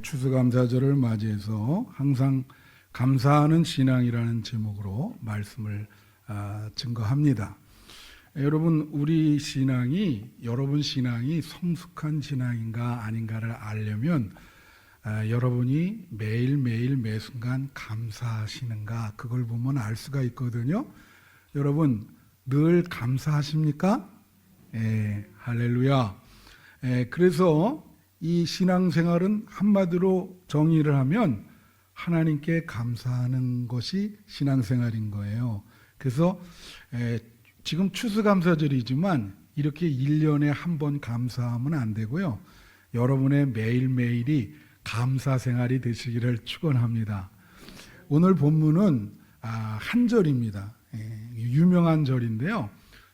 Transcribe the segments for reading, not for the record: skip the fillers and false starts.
추수감사절을 맞이해서 항상 감사하는 신앙이라는 제목으로 말씀을 증거합니다. 여러분, 우리 신앙이, 여러분 신앙이 성숙한 신앙인가 아닌가를 알려면 여러분이 매일매일 매순간 감사하시는가, 그걸 보면 알 수가 있거든요. 여러분 늘 감사하십니까? 할렐루야. 그래서 이 신앙생활은 한마디로 정의를 하면 하나님께 감사하는 것이 신앙생활인 거예요. 그래서 지금 추수감사절이지만 이렇게 1년에 한 번 감사하면 안 되고요. 여러분의 매일매일이 감사생활이 되시기를 축원합니다. 오늘 본문은 한 절입니다. 유명한 절인데요.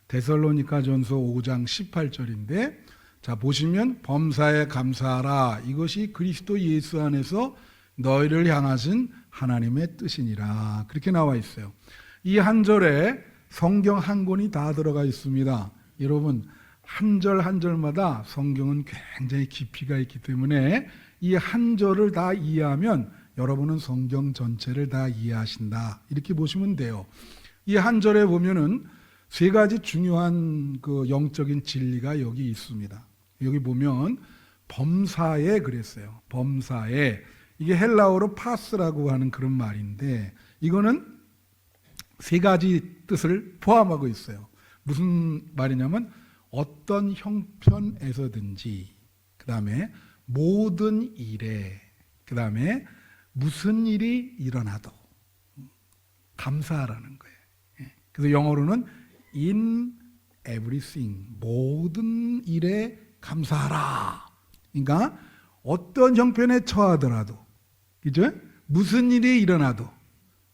데살로니가전서 5장 18절인데, 자 보시면 범사에 감사하라, 이것이 그리스도 예수 안에서 너희를 향하신 하나님의 뜻이니라, 그렇게 나와 있어요. 이 한 절에 성경 한 권이 다 들어가 있습니다. 여러분, 한 절 한 절마다 성경은 굉장히 깊이가 있기 때문에 이 한 절을 다 이해하면 여러분은 성경 전체를 다 이해하신다, 이렇게 보시면 돼요. 이 한 절에 보면은 세 가지 중요한 그 영적인 진리가 여기 있습니다. 여기 보면 범사에 그랬어요. 범사에, 이게 헬라어로 파스라고 하는 그런 말인데, 이거는 세 가지 뜻을 포함하고 있어요. 무슨 말이냐면 어떤 형편에서든지, 그 다음에 모든 일에, 그 다음에 무슨 일이 일어나도 감사하라는 거예요. 그래서 영어로는 in everything, 모든 일에 감사하라. 그러니까 어떤 형편에 처하더라도, 그죠? 무슨 일이 일어나도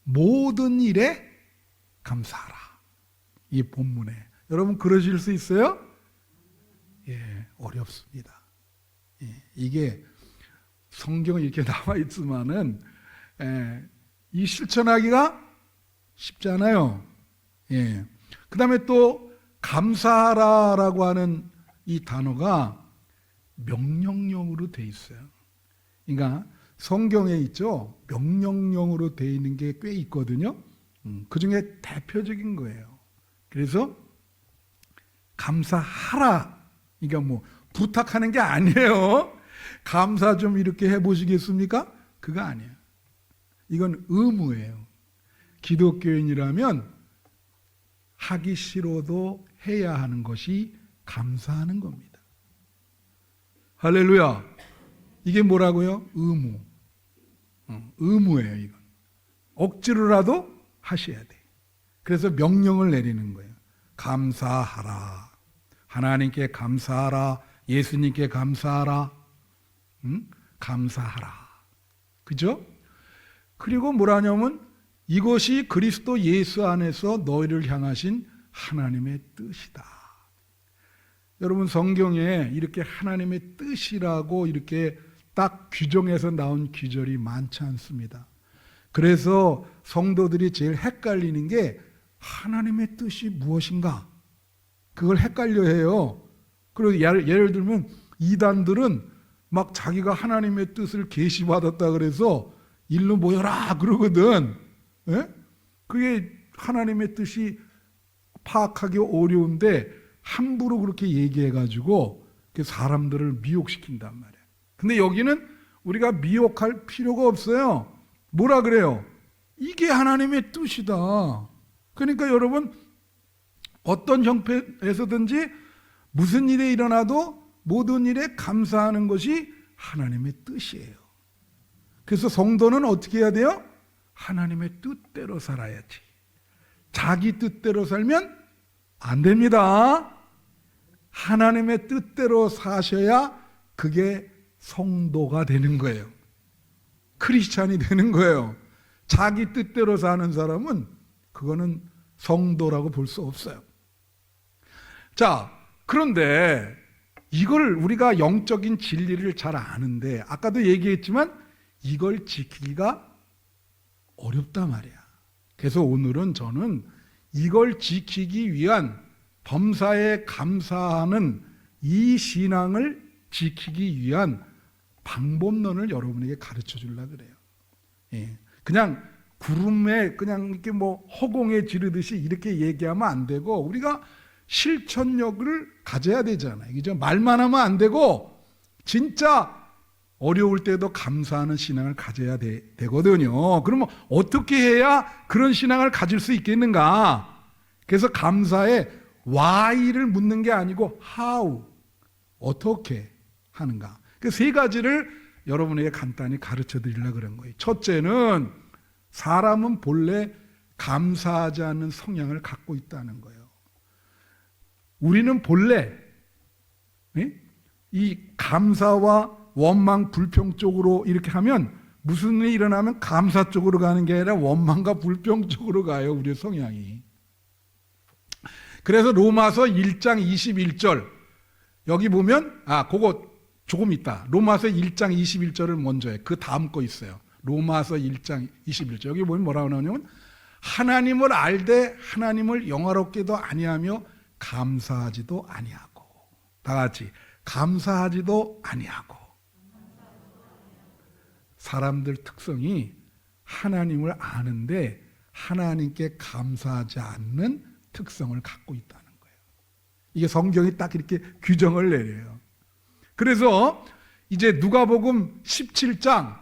모든 일에 감사하라. 이 본문에 여러분 그러실 수 있어요? 어렵습니다. 이게 성경에 이렇게 나와 있지만은 이 실천하기가 쉽지 않아요. 그 다음에 또 감사하라라고 하는 이 단어가 명령형으로 돼 있어요. 그러니까 성경에 있죠, 명령형으로 돼 있는 게 꽤 있거든요. 그 중에 대표적인 거예요. 그래서 감사하라, 그러니까 뭐 부탁하는 게 아니에요. 감사 좀 이렇게 해보시겠습니까? 그거 아니에요. 이건 의무예요. 기독교인이라면 하기 싫어도 해야 하는 것이 감사하는 겁니다. 할렐루야. 이게 뭐라고요? 의무. 의무예요. 이건 억지로라도 하셔야 돼. 그래서 명령을 내리는 거예요. 감사하라, 하나님께 감사하라, 예수님께 감사하라, 감사하라, 그죠? 그리고 뭐라냐면 이것이 그리스도 예수 안에서 너희를 향하신 하나님의 뜻이다. 여러분, 성경에 이렇게 하나님의 뜻이라고 이렇게 딱 규정해서 나온 규절이 많지 않습니다. 그래서 성도들이 제일 헷갈리는 게 하나님의 뜻이 무엇인가, 그걸 헷갈려 해요. 그리고 예를 들면 이단들은 막 자기가 하나님의 뜻을 계시받았다 그래서 일로 모여라 그러거든. 그게 하나님의 뜻이 파악하기 어려운데 함부로 그렇게 얘기해가지고 사람들을 미혹시킨단 말이에요. 근데 여기는 우리가 미혹할 필요가 없어요. 뭐라 그래요? 이게 하나님의 뜻이다. 그러니까 여러분, 어떤 형편에서든지 무슨 일이 일어나도 모든 일에 감사하는 것이 하나님의 뜻이에요. 그래서 성도는 어떻게 해야 돼요? 하나님의 뜻대로 살아야지. 자기 뜻대로 살면 안 됩니다. 하나님의 뜻대로 사셔야 그게 성도가 되는 거예요. 크리스찬이 되는 거예요. 자기 뜻대로 사는 사람은 그거는 성도라고 볼 수 없어요. 자, 그런데 이걸 우리가 영적인 진리를 잘 아는데, 아까도 얘기했지만 이걸 지키기가 어렵단 말이야. 그래서 오늘은 저는 이걸 지키기 위한, 범사에 감사하는 이 신앙을 지키기 위한 방법론을 여러분에게 가르쳐 주려고 그래요. 예. 그냥 구름에 그냥 이렇게 뭐 허공에 지르듯이 이렇게 얘기하면 안 되고 우리가 실천력을 가져야 되잖아요. 그죠? 말만 하면 안 되고 진짜 어려울 때도 감사하는 신앙을 가져야 되거든요. 그러면 어떻게 해야 그런 신앙을 가질 수 있겠는가? 그래서 감사에 why를 묻는 게 아니고 how, 어떻게 하는가. 그 세 가지를 여러분에게 간단히 가르쳐 드리려고 그런 거예요. 첫째는 사람은 본래 감사하지 않는 성향을 갖고 있다는 거예요. 우리는 본래 이 감사와 원망, 불평 쪽으로 이렇게 하면 무슨 일이 일어나면 감사 쪽으로 가는 게 아니라 원망과 불평 쪽으로 가요. 우리의 성향이. 그래서 로마서 1장 21절 여기 보면 그거 조금 있다. 로마서 1장 21절을 먼저 해. 그 다음 거 있어요. 로마서 1장 21절. 여기 보면 뭐라고 나오냐면 하나님을 알되 하나님을 영화롭게도 아니하며 감사하지도 아니하고. 다 같이 감사하지도 아니하고. 사람들 특성이 하나님을 아는데 하나님께 감사하지 않는 특성을 갖고 있다는 거예요. 이게 성경이 딱 이렇게 규정을 내려요. 그래서 이제 누가복음 17장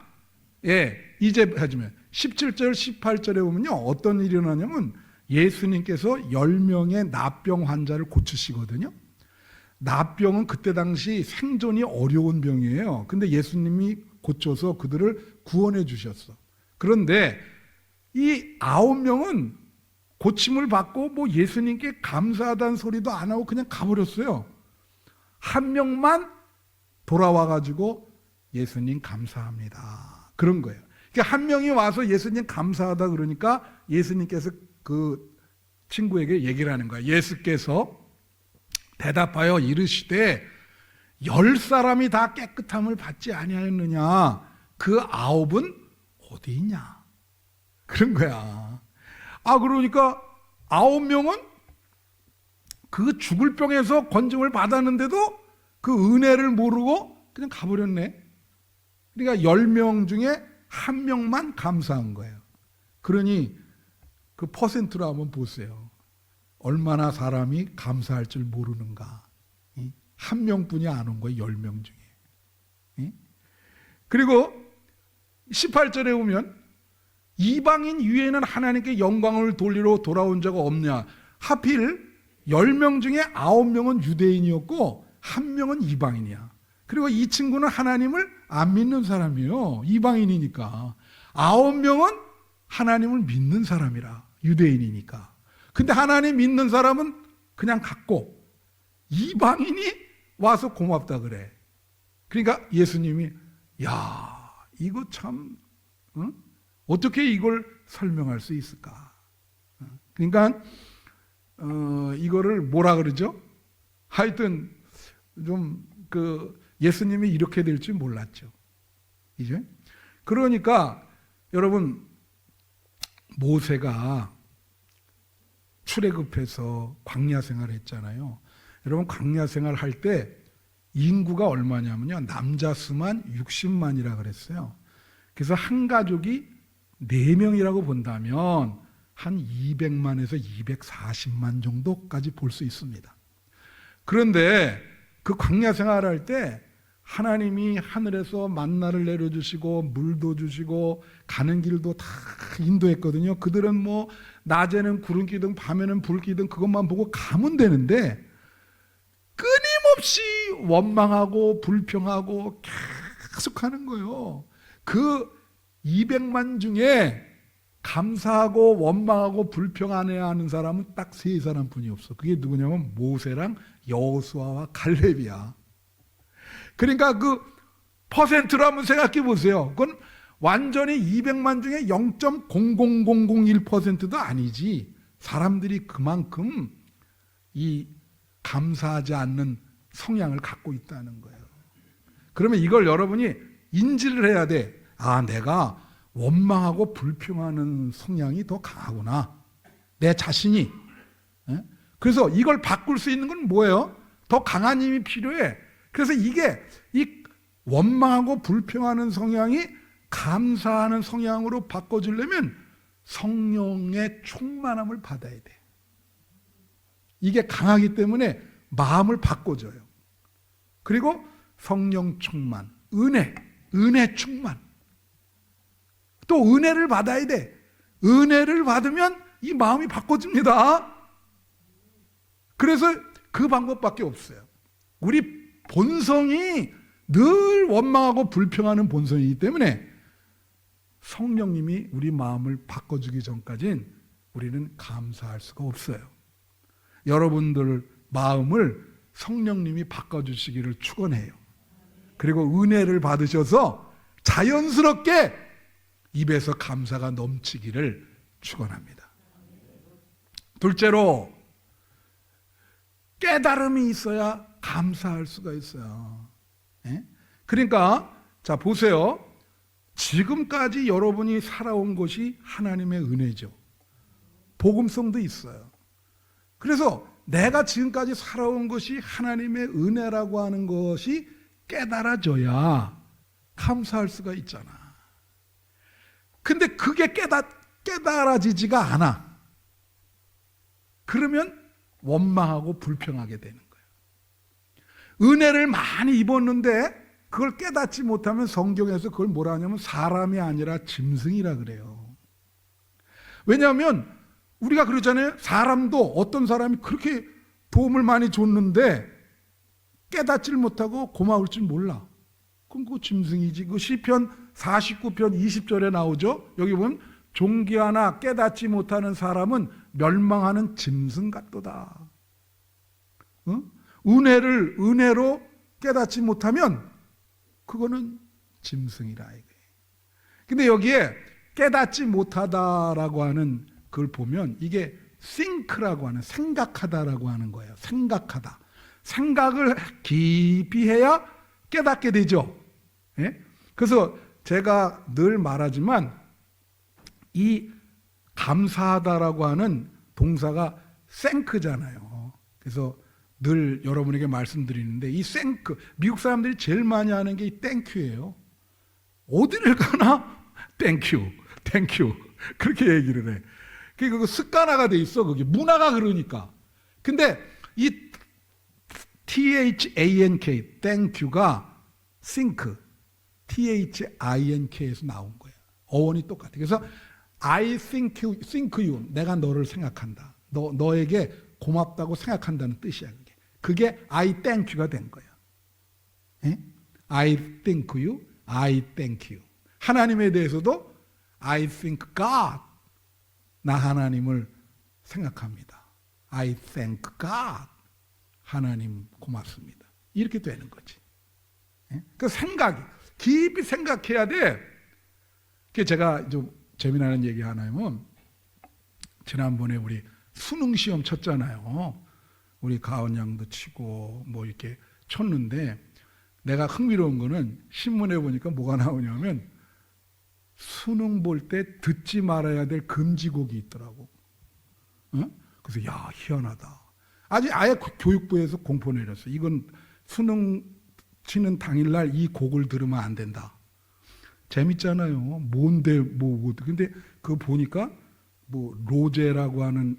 이제 하지만 17절 18절에 보면요 어떤 일이 일어나냐면 예수님께서 10명의 납병 환자를 고치시거든요. 납병은 그때 당시 생존이 어려운 병이에요. 근데 예수님이 고쳐서 그들을 구원해 주셨어. 그런데 이 9명은 고침을 받고 뭐 예수님께 감사하다는 소리도 안 하고 그냥 가버렸어요. 한 명만 돌아와가지고 예수님 감사합니다. 그런 거예요. 그러니까 한 명이 와서 예수님 감사하다 그러니까 예수님께서 그 친구에게 얘기를 하는 거예요. 예수께서 대답하여 이르시되 10사람이 다 깨끗함을 받지 아니하였느냐? 그 9은 어디 있냐? 그런 거야. 그러니까 9명은 그 죽을 병에서 건짐을 받았는데도 그 은혜를 모르고 그냥 가버렸네. 그러니까 10명 중에 한 명만 감사한 거예요. 그러니 그 퍼센트로 한번 보세요. 얼마나 사람이 감사할 줄 모르는가. 한 명뿐이 안 온 거예요. 10명 중에. 그리고 18절에 보면 이방인 위에는 하나님께 영광을 돌리러 돌아온 자가 없냐. 하필 10명 중에 9명은 유대인이었고 1명은 이방인이야. 그리고 이 친구는 하나님을 안 믿는 사람이에요. 이방인이니까. 9명은 하나님을 믿는 사람이라. 유대인이니까. 근데 하나님 믿는 사람은 그냥 갔고 이방인이 와서 고맙다 그래. 그러니까 예수님이 이거 참 어떻게 이걸 설명할 수 있을까? 그러니까 이거를 뭐라 그러죠? 하여튼 좀 예수님이 이렇게 될 줄 몰랐죠. 이제 그러니까 여러분 모세가 출애굽해서 광야 생활을 했잖아요. 여러분 광야 생활 할 때 인구가 얼마냐면요. 남자 수만 60만이라 그랬어요. 그래서 한 가족이 4명이라고 본다면 한 200만에서 240만 정도까지 볼 수 있습니다. 그런데 그 광야 생활할 때 하나님이 하늘에서 만나를 내려주시고 물도 주시고 가는 길도 다 인도했거든요. 그들은 뭐 낮에는 구름 기둥 밤에는 불 기둥 그것만 보고 가면 되는데 끊임없이 원망하고 불평하고 계속 하는 거예요. 그 200만 중에 감사하고 원망하고 불평해야 하는 사람은 딱 3사람뿐이 없어. 그게 누구냐면 모세랑 여호수아와 갈렙이야. 그러니까 그 퍼센트로 한번 생각해 보세요. 그건 완전히 200만 중에 0.00001%도 아니지. 사람들이 그만큼 이 감사하지 않는 성향을 갖고 있다는 거예요. 그러면 이걸 여러분이 인지를 해야 돼. 내가 원망하고 불평하는 성향이 더 강하구나. 내 자신이. 그래서 이걸 바꿀 수 있는 건 뭐예요? 더 강한 힘이 필요해. 그래서 이게 이 원망하고 불평하는 성향이 감사하는 성향으로 바꿔주려면 성령의 충만함을 받아야 돼. 이게 강하기 때문에 마음을 바꿔줘요. 그리고 성령 충만, 은혜 충만. 또 은혜를 받아야 돼. 은혜를 받으면 이 마음이 바꿔집니다. 그래서 그 방법밖에 없어요. 우리 본성이 늘 원망하고 불평하는 본성이기 때문에 성령님이 우리 마음을 바꿔주기 전까지는 우리는 감사할 수가 없어요. 여러분들 마음을 성령님이 바꿔주시기를 축원해요. 그리고 은혜를 받으셔서 자연스럽게 입에서 감사가 넘치기를 축원합니다. 둘째로 깨달음이 있어야 감사할 수가 있어요. 그러니까 자 보세요. 지금까지 여러분이 살아온 것이 하나님의 은혜죠. 복음성도 있어요. 그래서 내가 지금까지 살아온 것이 하나님의 은혜라고 하는 것이 깨달아져야 감사할 수가 있잖아. 근데 그게 깨달아지지가 않아. 그러면 원망하고 불평하게 되는 거예요. 은혜를 많이 입었는데 그걸 깨닫지 못하면 성경에서 그걸 뭐라 하냐면 사람이 아니라 짐승이라 그래요. 왜냐하면 우리가 그러잖아요. 사람도 어떤 사람이 그렇게 도움을 많이 줬는데 깨닫지를 못하고 고마울 줄 몰라. 그럼 그거 짐승이지. 그 시편 49편 20절에 나오죠. 여기 보면 존귀하나 깨닫지 못하는 사람은 멸망하는 짐승 같도다. 은혜로 깨닫지 못하면 그거는 짐승이라 이거예요. 근데 여기에 깨닫지 못하다라고 하는 그걸 보면 이게 think라고 하는 생각하다라고 하는 거예요. 생각하다. 생각을 깊이 해야 깨닫게 되죠. 예? 그래서 제가 늘 말하지만 이 감사하다라고 하는 동사가 think잖아요. 그래서 늘 여러분에게 말씀드리는데 이 think, 미국 사람들이 제일 많이 하는 게 이 땡큐예요. 어디를 가나 땡큐, 땡큐 그렇게 얘기를 해. 그게 습관화가 돼 있어. 그게 문화가 그러니까. 근데 이 THANK, 땡큐가 think, THINK에서 나온 거야. 어원이 똑같아. 그래서 I think you, 내가 너를 생각한다. 너에게 고맙다고 생각한다는 뜻이야. 그게 I thank you가 된 거야. 예? I think you, I thank you. 하나님에 대해서도 I think God, 나 하나님을 생각합니다. I thank God, 하나님 고맙습니다. 이렇게 되는 거지. 예? 그 생각이 깊이 생각해야 돼. 제가 좀 재미나는 얘기 하나 하면 지난번에 우리 수능 시험 쳤잖아요. 우리 가은 양도 치고 뭐 이렇게 쳤는데 내가 흥미로운 거는 신문에 보니까 뭐가 나오냐면 수능 볼 때 듣지 말아야 될 금지곡이 있더라고. 그래서 야 희한하다. 아예 교육부에서 공포 내렸어. 이건 수능 치는 당일날 이 곡을 들으면 안 된다. 재밌잖아요. 뭔데 뭐 근데 그거 보니까 뭐 로제라고 하는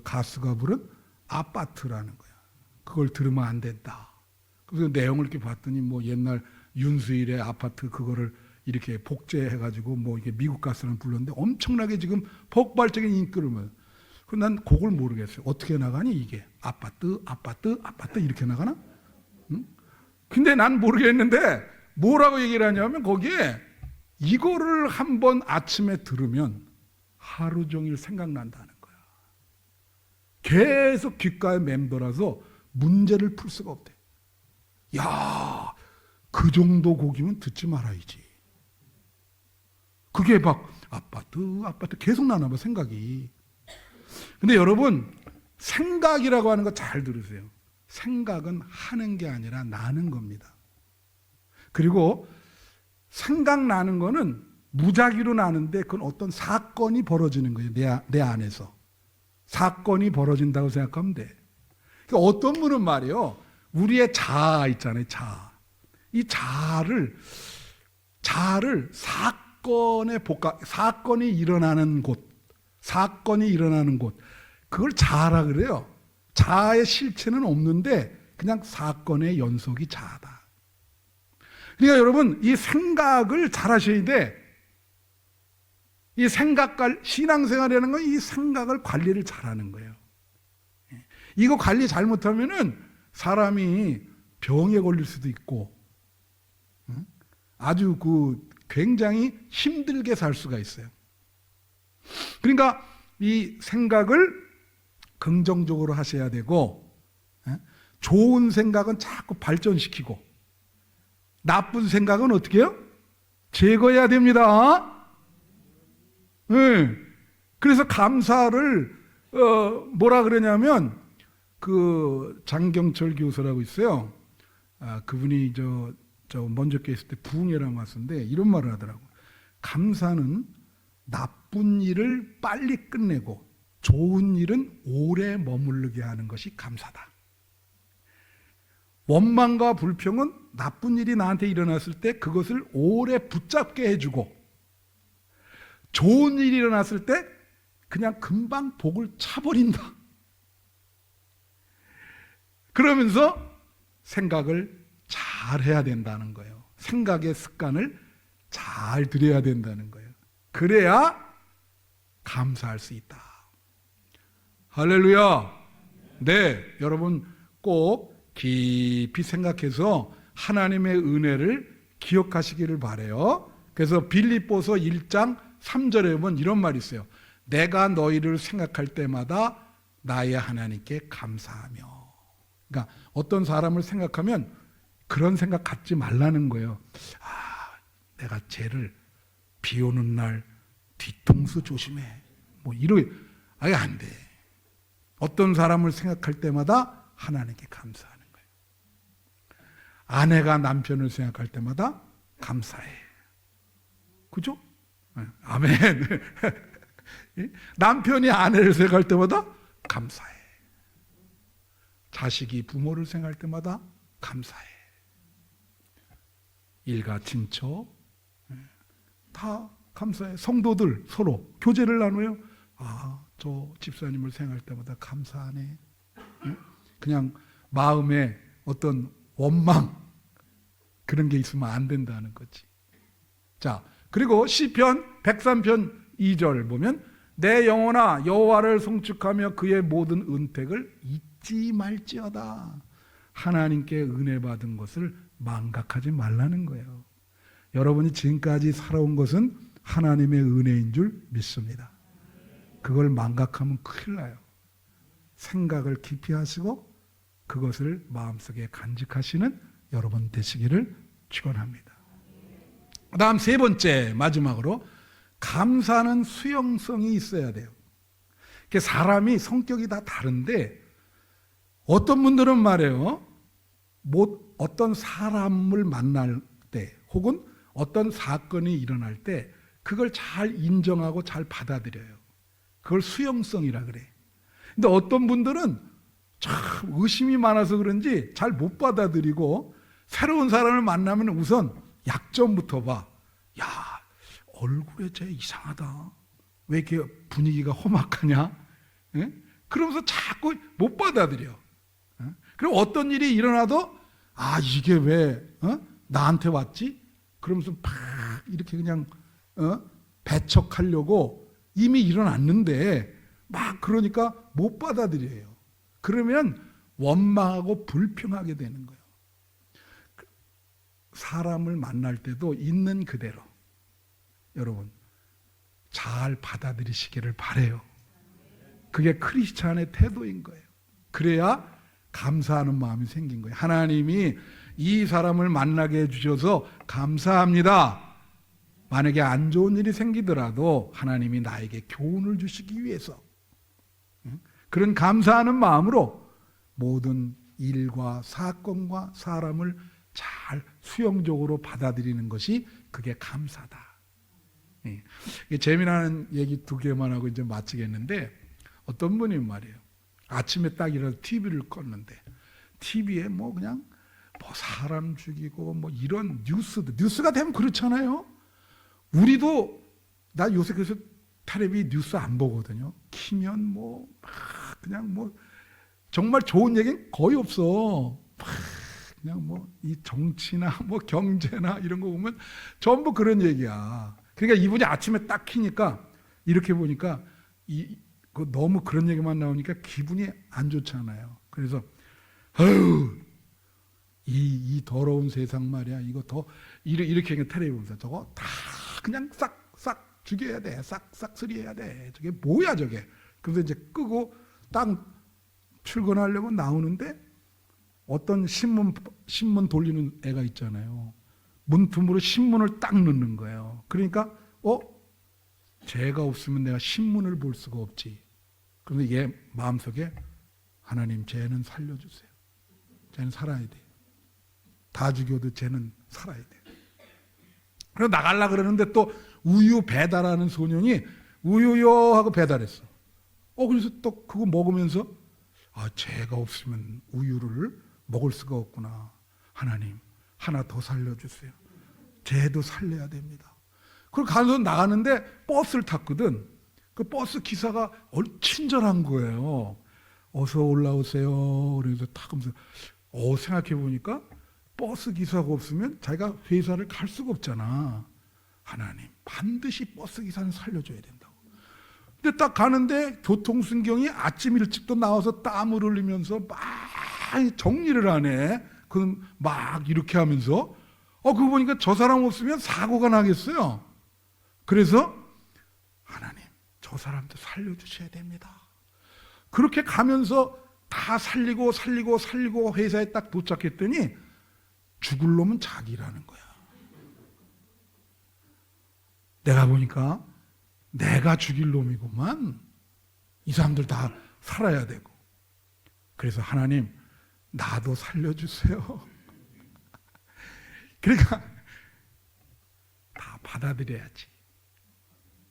가수가 부른 아파트라는 거야. 그걸 들으면 안 된다. 그래서 내용을 이렇게 봤더니 뭐 옛날 윤수일의 아파트 그거를 이렇게 복제해가지고 뭐 이게 미국 가수는 불렀는데 엄청나게 지금 폭발적인 인기를 모여. 그래서 난 곡을 모르겠어요. 어떻게 나가니 이게 아파트 이렇게 나가나? 응? 근데 난 모르겠는데 뭐라고 얘기를 하냐면 거기에 이거를 한번 아침에 들으면 하루 종일 생각난다는 거야. 계속 귓가에 맴돌아서 문제를 풀 수가 없대. 야, 그 정도 곡이면 듣지 말아야지. 그게 막 아파트 계속 나나 봐 생각이. 근데 여러분 생각이라고 하는 거 잘 들으세요. 생각은 하는 게 아니라 나는 겁니다. 그리고 생각나는 거는 무작위로 나는데 그건 어떤 사건이 벌어지는 거예요. 내 안에서. 사건이 벌어진다고 생각하면 돼. 그러니까 어떤 분은 말이에요. 우리의 자아 있잖아요. 자아. 이 자아를 사건이 일어나는 곳, 그걸 자아라 그래요. 자아의 실체는 없는데 그냥 사건의 연속이 자아다. 그러니까 여러분, 이 생각을 잘 하셔야 돼. 이 신앙생활이라는 건 이 생각을 관리를 잘하는 거예요. 이거 관리 잘못하면은 사람이 병에 걸릴 수도 있고, 아주 굉장히 힘들게 살 수가 있어요. 그러니까 이 생각을 긍정적으로 하셔야 되고, 좋은 생각은 자꾸 발전시키고, 나쁜 생각은 어떻게 해요? 제거해야 됩니다. 그래서 감사를 뭐라 그러냐면, 장경철 교수라고 있어요. 그분이 먼저 계실 때 부흥회라고 왔었는데 이런 말을 하더라고. 감사는 나쁜 일을 빨리 끝내고 좋은 일은 오래 머무르게 하는 것이 감사다. 원망과 불평은 나쁜 일이 나한테 일어났을 때 그것을 오래 붙잡게 해주고, 좋은 일이 일어났을 때 그냥 금방 복을 차버린다. 그러면서 생각을 잘 해야 된다는 거예요. 생각의 습관을 잘 들여야 된다는 거예요. 그래야 감사할 수 있다. 할렐루야. 네, 여러분 꼭 깊이 생각해서 하나님의 은혜를 기억하시기를 바라요. 그래서 빌립보서 1장 3절에 보면 이런 말이 있어요. 내가 너희를 생각할 때마다 나의 하나님께 감사하며. 그러니까 어떤 사람을 생각하면 그런 생각 갖지 말라는 거예요. 내가 쟤를 비 오는 날 뒤통수 조심해. 아예 안 돼. 어떤 사람을 생각할 때마다 하나님께 감사하는 거예요. 아내가 남편을 생각할 때마다 감사해. 그죠? 아멘. 남편이 아내를 생각할 때마다 감사해. 자식이 부모를 생각할 때마다 감사해. 일가 친척 다 감사해. 성도들 서로 교제를 나눠요. 저 집사님을 생각할 때마다 감사하네. 그냥 마음에 어떤 원망 그런 게 있으면 안 된다는 거지. 자, 그리고 시편 103편 2절 보면 내 영혼아 여호와를 송축하며 그의 모든 은택을 잊지 말지어다. 하나님께 은혜 받은 것을 망각하지 말라는 거예요. 여러분이 지금까지 살아온 것은 하나님의 은혜인 줄 믿습니다. 그걸 망각하면 큰일 나요. 생각을 깊이 하시고 그것을 마음속에 간직하시는 여러분 되시기를 축원합니다. 다음 세 번째, 마지막으로 감사는 수용성이 있어야 돼요. 사람이 성격이 다 다른데 어떤 분들은 말해요. 어떤 사람을 만날 때 혹은 어떤 사건이 일어날 때 그걸 잘 인정하고 잘 받아들여요. 그걸 수용성이라 그래. 근데 어떤 분들은 참 의심이 많아서 그런지 잘 못 받아들이고 새로운 사람을 만나면 우선 약점부터 봐. 야, 얼굴에 쟤 이상하다. 왜 이렇게 분위기가 험악하냐? 예? 그러면서 자꾸 못 받아들여. 그럼 어떤 일이 일어나도 이게 왜 나한테 왔지? 그러면서 팍 이렇게 그냥 배척하려고 이미 일어났는데 막 그러니까 못 받아들여요. 그러면 원망하고 불평하게 되는 거예요. 사람을 만날 때도 있는 그대로 여러분 잘 받아들이시기를 바라요. 그게 크리스찬의 태도인 거예요. 그래야 감사하는 마음이 생긴 거예요. 하나님이 이 사람을 만나게 해주셔서 감사합니다. 만약에 안 좋은 일이 생기더라도 하나님이 나에게 교훈을 주시기 위해서 그런 감사하는 마음으로 모든 일과 사건과 사람을 잘 수용적으로 받아들이는 것이 그게 감사다. 재미나는 얘기 두 개만 하고 이제 마치겠는데 어떤 분이 말이에요. 아침에 딱 일어나서 TV를 껐는데 TV에 그냥 뭐 사람 죽이고 뭐 이런 뉴스가 되면 그렇잖아요. 우리도 나 요새 그래서 텔레비 뉴스 안 보거든요. 키면 뭐 막 그냥 뭐 정말 좋은 얘기는 거의 없어. 막 그냥 뭐 이 정치나 뭐 경제나 이런 거 보면 전부 그런 얘기야. 그러니까 이분이 아침에 딱 키니까 이렇게 보니까 너무 그런 얘기만 나오니까 기분이 안 좋잖아요. 그래서 아유 이 더러운 세상 말이야. 이거 더 이렇게 텔레비 보면서 저거 다 그냥 싹 죽여야 돼. 싹 처리해야 돼. 저게 뭐야 저게. 그래서 이제 끄고 딱 출근하려고 나오는데 어떤 신문 돌리는 애가 있잖아요. 문틈으로 신문을 딱 넣는 거예요. 그러니까 쟤가 없으면 내가 신문을 볼 수가 없지. 그런데 얘 마음속에 하나님 쟤는 살려주세요. 쟤는 살아야 돼. 다 죽여도 쟤는 살아야 돼. 그래서 나가려고 그러는데 또 우유 배달하는 소년이 우유요 하고 배달했어. 그래서 또 그거 먹으면서 쟤가 없으면 우유를 먹을 수가 없구나. 하나님 하나 더 살려주세요. 쟤도 살려야 됩니다. 그리고 가서 나가는데 버스를 탔거든. 그 버스 기사가 친절한 거예요. 어서 올라오세요. 그래서 탁 하면서 생각해 보니까 버스 기사가 없으면 자기가 회사를 갈 수가 없잖아. 하나님 반드시 버스 기사는 살려줘야 된다고. 근데 딱 가는데 교통순경이 아침 일찍도 나와서 땀을 흘리면서 막 정리를 하네. 그럼 막 이렇게 하면서 그거 보니까 저 사람 없으면 사고가 나겠어요. 그래서 하나님 저 사람도 살려주셔야 됩니다. 그렇게 가면서 다 살리고 회사에 딱 도착했더니 죽을 놈은 자기라는 거야. 내가 보니까 내가 죽일 놈이구만. 이 사람들 다 살아야 되고. 그래서 하나님 나도 살려주세요. 그러니까 다 받아들여야지.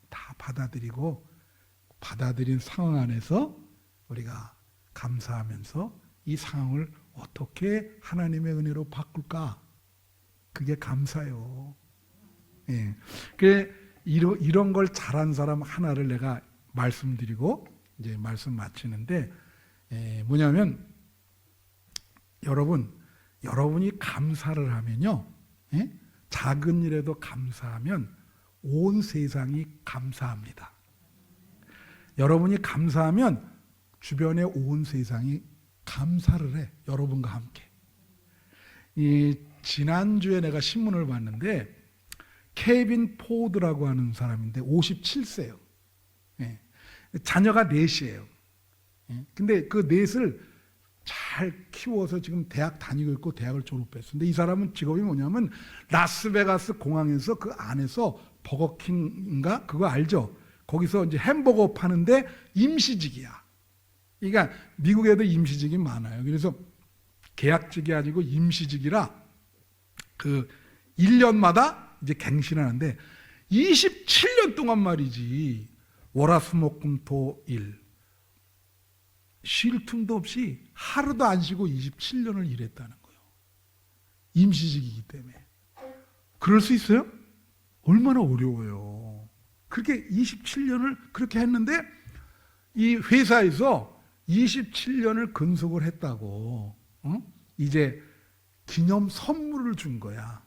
다 받아들이고 받아들인 상황 안에서 우리가 감사하면서 이 상황을 어떻게 하나님의 은혜로 바꿀까? 그게 감사요. 예. 그래 이런 걸 잘한 사람 하나를 내가 말씀드리고 이제 말씀 마치는데 뭐냐면 여러분이 감사를 하면요. 예? 작은 일에도 감사하면 온 세상이 감사합니다. 여러분이 감사하면 주변의 온 세상이 감사를 해. 여러분과 함께. 지난주에 내가 신문을 봤는데 케빈 포드라고 하는 사람인데 57세예요. 예. 자녀가 넷이에요. 예. 근데 그 넷을 잘 키워서 지금 대학 다니고 있고 대학을 졸업했어요. 근데 이 사람은 직업이 뭐냐면 라스베가스 공항에서 그 안에서 버거킹인가 그거 알죠? 거기서 이제 햄버거 파는데 임시직이야. 그러니까 미국에도 임시직이 많아요. 그래서 계약직이 아니고 임시직이라 그 1년마다 이제 갱신하는데 27년 동안 말이지 월화수목금토일 쉴 틈도 없이 하루도 안 쉬고 27년을 일했다는 거예요. 임시직이기 때문에. 그럴 수 있어요? 얼마나 어려워요. 그렇게 27년을 그렇게 했는데 이 회사에서 27년을 근속을 했다고 이제 기념 선물을 준 거야.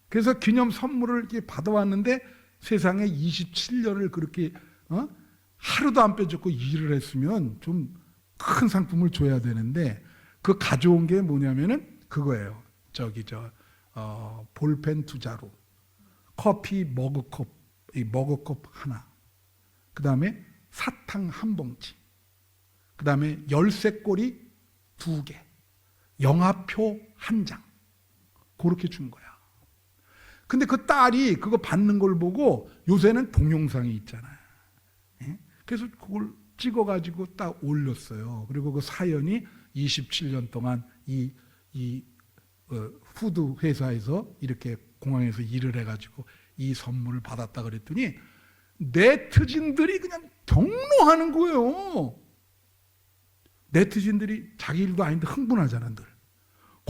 그래서 기념 선물을 이렇게 받아왔는데 세상에 27년을 그렇게 하루도 안 빼줬고 일을 했으면 좀 큰 상품을 줘야 되는데 그 가져온 게 뭐냐면은 그거예요. 볼펜 2자루, 커피 머그컵, 이 머그컵 하나, 그 다음에 사탕 한 봉지, 그 다음에 열쇠꼬리 2개, 영화표 1장, 그렇게 준 거야. 근데 그 딸이 그거 받는 걸 보고 요새는 동영상이 있잖아요. 예? 그래서 그걸 찍어가지고 딱 올렸어요. 그리고 그 사연이 27년 동안 이 푸드 회사에서 이렇게 공항에서 일을 해가지고 이 선물을 받았다 그랬더니 네티즌들이 그냥 경로하는 거예요. 네티즌들이 자기 일도 아닌데 흥분하잖아, 늘.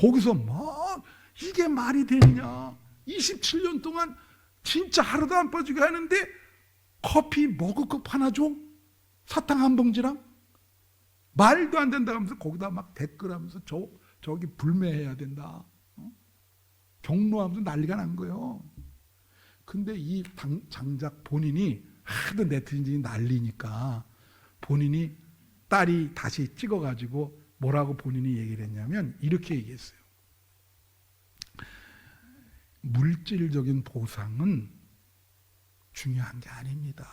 거기서 막 이게 말이 되느냐. 27년 동안 진짜 하루도 안 빠지게 하는데 커피 머그컵 하나 줘? 사탕 한 봉지랑? 말도 안 된다 하면서 거기다 막 댓글하면서 저기 불매해야 된다. 경로하면서 난리가 난 거예요. 근데 이 장작 본인이 하도 네티즌이 난리니까 본인이 딸이 다시 찍어가지고 뭐라고 본인이 얘기를 했냐면 이렇게 얘기했어요. 물질적인 보상은 중요한 게 아닙니다.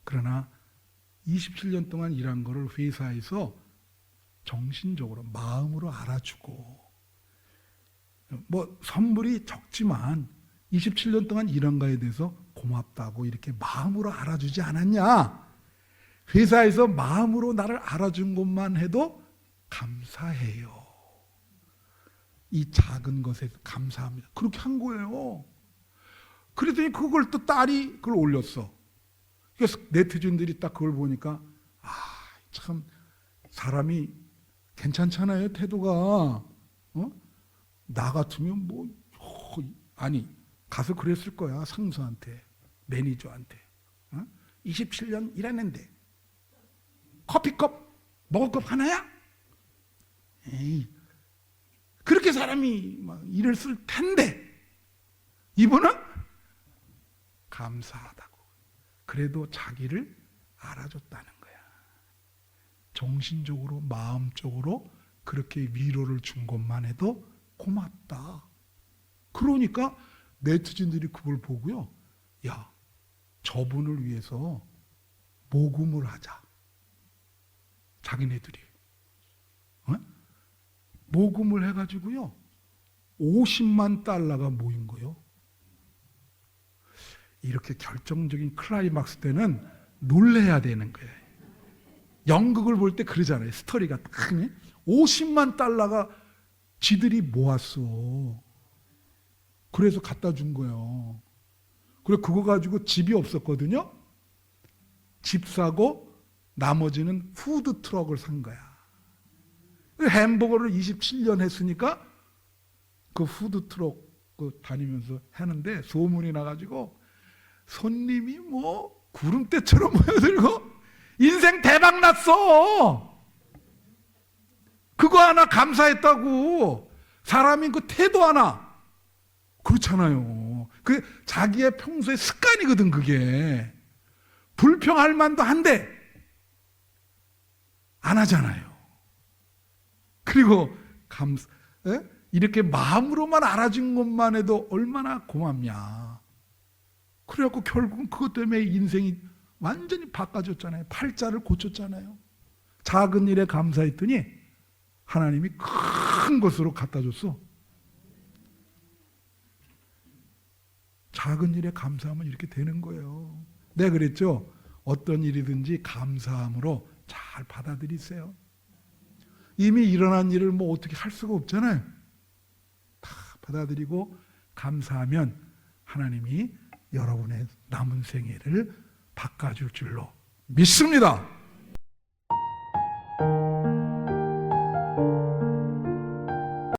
그러나 27년 동안 일한 거를 회사에서 정신적으로 마음으로 알아주고 뭐 선물이 적지만 27년 동안 일한 거에 대해서 고맙다고 이렇게 마음으로 알아주지 않았냐? 회사에서 마음으로 나를 알아준 것만 해도 감사해요. 이 작은 것에 감사합니다. 그렇게 한 거예요. 그랬더니 그걸 또 딸이 그걸 올렸어. 그래서 네티즌들이 딱 그걸 보니까 참 사람이 괜찮잖아요. 태도가. 나 같으면 아니 가서 그랬을 거야. 상수한테, 매니저한테. 27년 일했는데 커피컵, 먹을컵 하나야? 에이, 그렇게 사람이 막 일을 쓸 텐데 이분은 감사하다고. 그래도 자기를 알아줬다는 거야. 정신적으로, 마음적으로 그렇게 위로를 준 것만 해도 고맙다. 그러니까 네티즌들이 그걸 보고요. 야, 저분을 위해서 모금을 하자. 자기네들이. 모금을 해가지고요. 50만 달러가 모인 거예요. 이렇게 결정적인 클라이막스 때는 놀래야 되는 거예요. 연극을 볼 때 그러잖아요. 스토리가 딱 50만 달러가 지들이 모았어. 그래서 갖다 준 거예요. 그래 그거 가지고 집이 없었거든요. 집 사고 나머지는 푸드 트럭을 산 거야. 햄버거를 27년 했으니까 그 푸드 트럭 다니면서 하는데 소문이 나가지고 손님이 뭐 구름대처럼 모여들고 인생 대박 났어. 그거 하나 감사했다고. 사람이 그 태도 하나. 그렇잖아요. 그 자기의 평소의 습관이거든 그게. 불평할 만도 한데 안 하잖아요. 그리고 이렇게 마음으로만 알아준 것만 해도 얼마나 고맙냐. 그래갖고 결국은 그것 때문에 인생이 완전히 바꿔졌잖아요. 팔자를 고쳤잖아요. 작은 일에 감사했더니 하나님이 큰 것으로 갖다 줬어. 작은 일에 감사하면 이렇게 되는 거예요. 내가 그랬죠. 어떤 일이든지 감사함으로 잘 받아들이세요. 이미 일어난 일을 뭐 어떻게 할 수가 없잖아요. 다 받아들이고 감사하면 하나님이 여러분의 남은 생애를 바꿔줄 줄로 믿습니다.